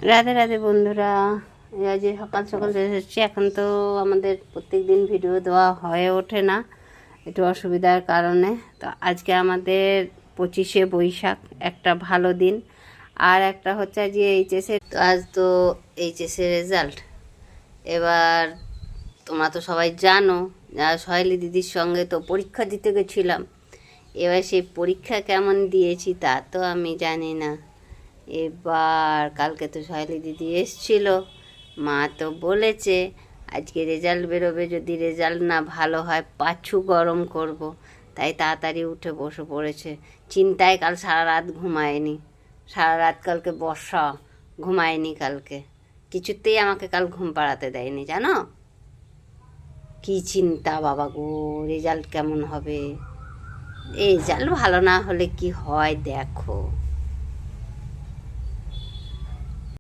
রাধে রাধে বন্ধুরা, এই আজ সকাল সকাল এসেছি। এখন তো আমাদের প্রত্যেক দিন ভিডিও দেওয়া হয়ে ওঠে না, একটু অসুবিধার কারণে। তো আজকে আমাদের 25শে বৈশাখ, একটা ভালো দিন। আর একটা হচ্ছে আজকে এইচএসের, তো আজ তো এইচএসের রেজাল্ট। এবার তোমরা তো সবাই জানো, সহেলি দিদির সঙ্গে তো পরীক্ষা দিতে গেছিলাম। এবার সেই পরীক্ষা কেমন দিয়েছি তা তো আমি জানি না। এবার কালকে তো সহেলি দিদি এসছিল, মা তো বলেছে আজকে রেজাল্ট বেরোবে, যদি রেজাল্ট না ভালো হয় পাছু গরম করব। তাই তাড়াতাড়ি উঠে বসে পড়েছে। চিন্তায় কাল সারা রাত ঘুমায়নি, সারা রাত কালকে বর্ষা ঘুমায়নি কালকে, কিছুতেই আমাকে কাল ঘুম পাড়াতে দেয়নি জানো। কি চিন্তা বাবা গো, রেজাল্ট কেমন হবে। রেজাল্ট ভালো না হলে কি হয় দেখো।